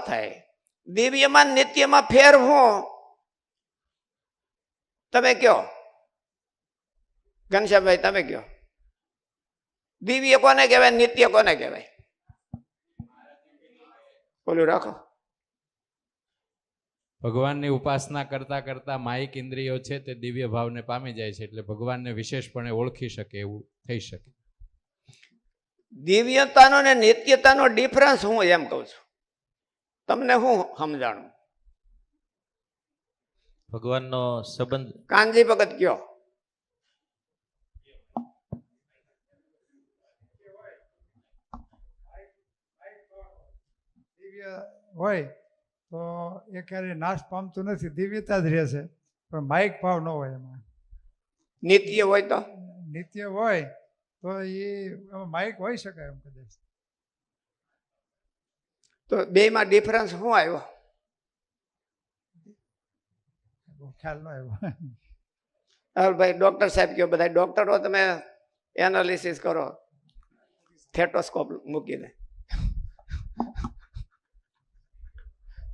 થાય. દિવ્યમાં નિત્યમાં ફેર હું તમે કયો ઘનશ્યામભાઈ, તમે કયો દિવ્ય કોને કહેવાય, નિત્ય કોને કહેવાય? બોલું રાખો. ભગવાનની ઉપાસના કરતા કરતા માયિક ઇન્દ્રિયો છે તે દિવ્ય ભાવને પામી જાય છે, એટલે ભગવાનને વિશેષપણે ઓળખી શકે એવું થઈ શકે. દિવ્યતાનો ને નિત્યતાનો ડિફરન્સ હું એમ કહું છું, તમને હું સમજાણું? ભગવાનનો સંબંધ કાનજી ભગત કયો. દિવ્ય હોય તો એ ક્યારેય નાશ પામતું નથી, દિવ્યતા જ રહે છે, પણ માઇક ભાવ ન હોય એમાં. નિત્ય હોય તો નિત્ય હોય તો એ માઇક હોઈ શકાય એમ કદાચ. તો બેમાં ડિફરન્સ શું આવ્યો? ખ્યાલ ન આવ્યો. ભાઈ ડોક્ટર સાહેબ કયો, બધા ડોક્ટરો તમે એનાલિસિસ કરો થેટોસ્કોપ મૂકીને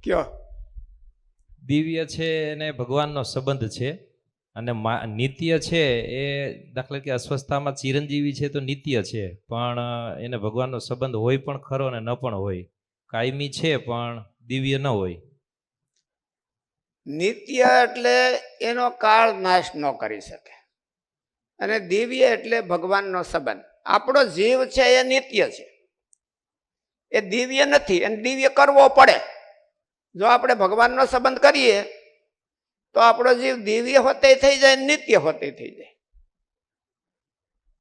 કયો. દિવ્ય છે એને ભગવાનનો સંબંધ છે, અને નિત્ય છે એ દાખલા કે અસ્વસ્થતામાં ચિરંજીવી છે તો નિત્ય છે, પણ એને ભગવાનનો સંબંધ હોય પણ ખરો અને ન પણ હોય. કાયમી છે પણ દિવ્ય ન હોય. નિત્ય એટલે એનો કાળ નાશ ન કરી શકે, અને દિવ્ય એટલે ભગવાનનો સંબંધ. આપણો જીવ છે એ નિત્ય છે, એ દિવ્ય નથી, અને દિવ્ય કરવો પડે. જો આપણે ભગવાનનો સંબંધ કરીએ તો આપણો જીવ દિવ્ય હોતે થઈ જાય, નિત્ય હોતે થઈ જાય.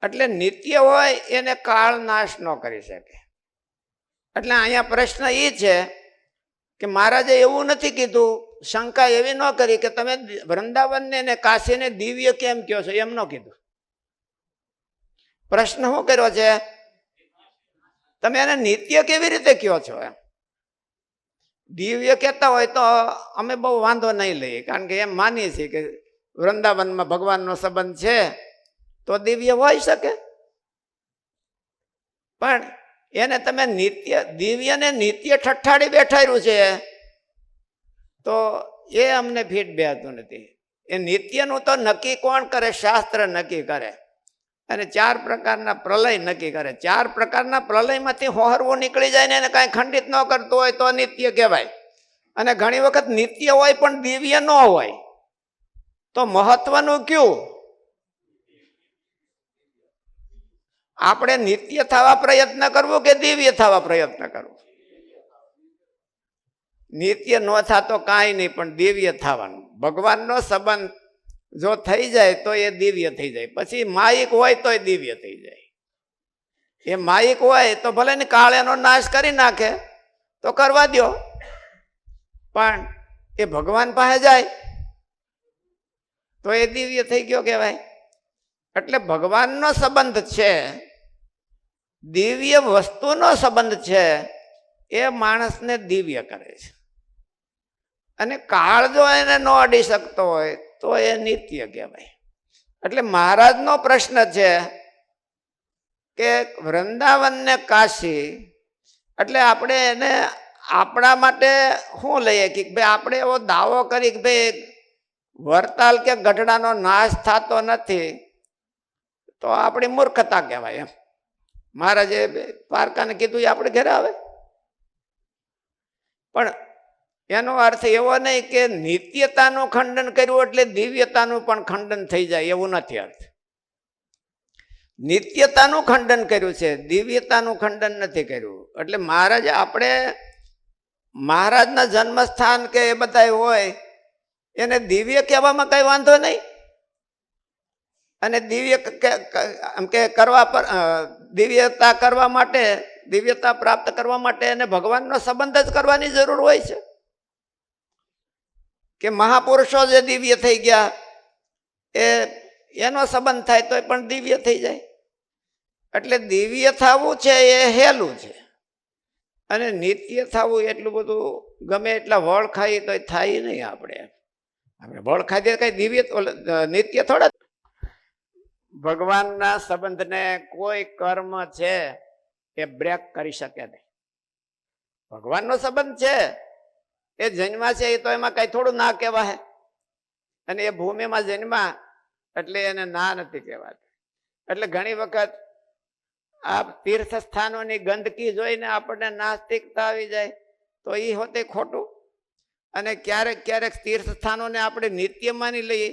એટલે નિત્ય હોય એને કાળ નાશ ન કરી શકે. એટલે અહીંયા પ્રશ્ન એ છે કે મહારાજે એવું નથી કીધું, શંકા એવી ન કરી કે તમે વૃંદાવનને ને કાશીને દિવ્ય કેમ કહો છો, એમ ન કીધું. પ્રશ્ન શું કર્યો છે, તમે એને નિત્ય કેવી રીતે કહો છો? એમ દિવ્ય કહેતા હોય તો અમે બહુ વાંધો નહીં લઈએ, કારણ કે એમ માનીએ છીએ કે વૃંદાવનમાં ભગવાનનો સંબંધ છે તો દિવ્ય હોઈ શકે. પણ એને તમે નિત્ય, દિવ્યને નિત્ય ઠઠ્ઠાડી બેઠાડ્યું છે તો એ અમને ફીટ બેહતું નથી. એ નિત્યનું તો નક્કી કોણ કરે? શાસ્ત્ર નક્કી કરે, અને 4 પ્રકારના પ્રલય નક્કી કરે. 4 પ્રકારના પ્રલયમાંથી હોહરવું નીકળી જાય ને એને કાંઈ ખંડિત ન કરતું હોય તો નિત્ય કહેવાય. અને ઘણી વખત નિત્ય હોય પણ દિવ્ય ન હોય, તો મહત્વનું કયું? આપણે નિત્ય થવા પ્રયત્ન કરવો કે દિવ્ય થવા પ્રયત્ન કરવો? નિત્ય ન થતો કાંઈ નહીં, પણ દિવ્ય થવાનું. ભગવાનનો સંબંધ જો થઈ જાય તો એ દિવ્ય થઈ જાય. પછી માયિક હોય તોય દિવ્ય થઈ જાય. એ માયિક હોય તો ભલે ને કાળ એનો નાશ કરી નાખે તો કરવા દો, પણ એ ભગવાન પાસે જાય તો એ દિવ્ય થઈ ગયો કહેવાય. એટલે ભગવાનનો સંબંધ છે, દિવ્ય વસ્તુનો સંબંધ છે, એ માણસને દિવ્ય કરે છે. અને કાળ જો એને ન અડી શકતો હોય તો એ નિત્ય કહેવાય. એટલે મહારાજનો પ્રશ્ન છે કે વૃંદાવન ને કાશી, એટલે આપણે એને આપણા માટે શું લઈએ કે ભાઈ આપણે એવો દાવો કરી કે ભાઈ વરતાલ કે ગઢડાનો નાશ થતો નથી, તો આપણી મૂર્ખતા કહેવાય. એમ મહારાજે પારકાને કીધું એ આપણે ઘરે આવે. પણ એનો અર્થ એવો નહીં કે નિત્યતાનું ખંડન કર્યું એટલે દિવ્યતાનું પણ ખંડન થઈ જાય, એવું નથી અર્થ. નિત્યતાનું ખંડન કર્યું છે, દિવ્યતાનું ખંડન નથી કર્યું. એટલે મહારાજ, આપણે મહારાજના જન્મસ્થાન કે એ બધા હોય એને દિવ્ય કહેવામાં કઈ વાંધો નહીં. અને દિવ્ય એમ કે કરવા પર દિવ્યતા કરવા માટે, દિવ્યતા પ્રાપ્ત કરવા માટે એને ભગવાનનો સંબંધ જ કરવાની જરૂર હોય છે. કે મહાપુરુષો જે દિવ્ય થઈ ગયા એનો સંબંધ થાય તો પણ દિવ્ય થઈ જાય. એટલે દિવ્ય થવું છે એ હેલું છે, અને નિત્ય થવું એટલું બધું ગમે એટલા વળ ખાઈ તો થાય નહીં. આપણે વળ ખાઈ કઈ દિવ્ય નિત્ય થોડા. ભગવાનના સંબંધને કોઈ કર્મ છે એ બ્રેક કરી શકે નહીં. ભગવાનનો સંબંધ છે. એ જન્મા છે એ તો એમાં કઈ થોડું ના કહેવાય. અને એ ભૂમિમાં જન્મા એટલે એને ના નથી કહેવાતું. એટલે ઘણી વખત આ તીર્થ સ્થાનોની ગંદકી જોઈને આપણને નાસ્તિકતા આવી જાય તો એ હોતે ખોટું. અને ક્યારેક ક્યારેક તીર્થ સ્થાનોને આપણે નિત્ય માની લઈએ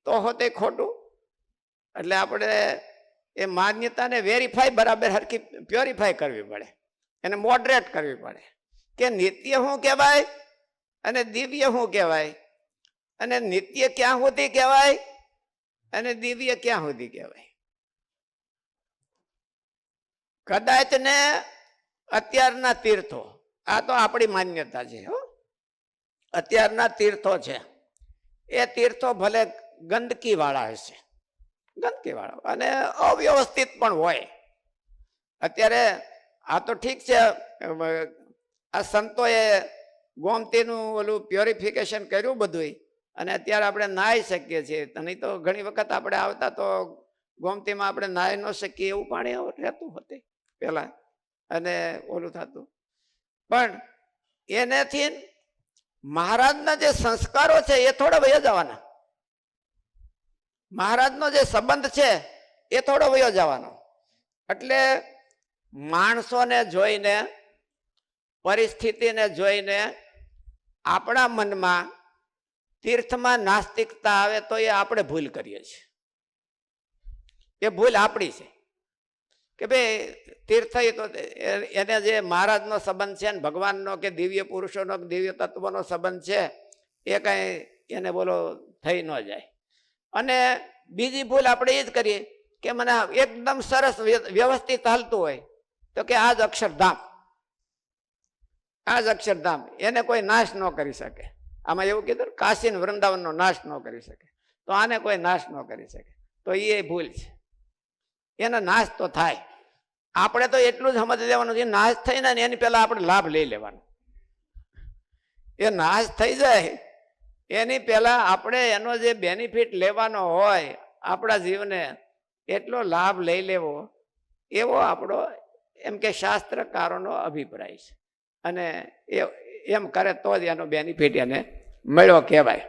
તો હોતે ખોટું. એટલે આપણે એ માન્યતાને વેરીફાઈ બરાબર હરખી પ્યોરિફાઈ કરવી પડે, એને મોડરેટ કરવી પડે કે નિત્ય શું કહેવાય અને દિવ્ય શું કહેવાય, અને નિત્ય ક્યાં સુધી કહેવાય અને દિવ્ય ક્યાં સુધી કહેવાય. કદાચ ને અત્યારના તીર્થો, આ તો આપણી માન્યતા છે હો, અત્યારના તીર્થો છે એ તીર્થો ભલે ગંદકી વાળા હશે, ગંદકી વાળા અને અવ્યવસ્થિત પણ હોય. અત્યારે આ તો ઠીક છે, આ સંતોએ ગોમતીનું ઓલું પ્યોરિફિકેશન કર્યું બધું, અને અત્યારે આપણે નાહી શકીએ છીએ. નહીં તો ઘણી વખત આપણે આવતા તો ગોમતીમાં આપણે નાહી ન શકીએ એવું પાણી રહેતું હતું પેલા, અને ઓલું થતું. પણ એનાથી મહારાજના જે સંસ્કારો છે એ થોડા વયા જવાના, મહારાજનો જે સંબંધ છે એ થોડો વયો જવાનો. એટલે માણસોને જોઈને, પરિસ્થિતિને જોઈને આપણા મનમાં તીર્થમાં નાસ્તિકતા આવે તો એ આપણે ભૂલ કરીએ છીએ. એ ભૂલ આપણી છે કે ભાઈ તીર્થ તો એને જે મહારાજનો સંબંધ છે ને ભગવાનનો કે દિવ્ય પુરુષોનો દિવ્ય તત્વનો સંબંધ છે એ કાંઈ એને બોલો થઈ ન જાય. અને બીજી ભૂલ આપણે એ જ કરીએ કે મને એકદમ સરસ વ્યવસ્થિત હાલતું હોય તો કે આ જ અક્ષરધામ, આ જ અક્ષરધામ, એને કોઈ નાશ ન કરી શકે. આમાં એવું કીધું કાશી વૃંદાવનનો નાશ ન કરી શકે, તો આને કોઈ નાશ ન કરી શકે. તો એ ભૂલ છે, એનો નાશ તો થાય. આપણે તો એટલું જ સમજી લેવાનું છે નાશ થઈને એની પહેલા આપણે લાભ લઈ લેવાનો. એ નાશ થઈ જાય એની પહેલા આપણે એનો જે બેનિફિટ લેવાનો હોય આપણા જીવને એટલો લાભ લઈ લેવો, એવો આપણો એમ કે શાસ્ત્રકારોનો અભિપ્રાય છે. અને એમ કરે તો જ એનો બેનિફિટ એને મળ્યો કહેવાય.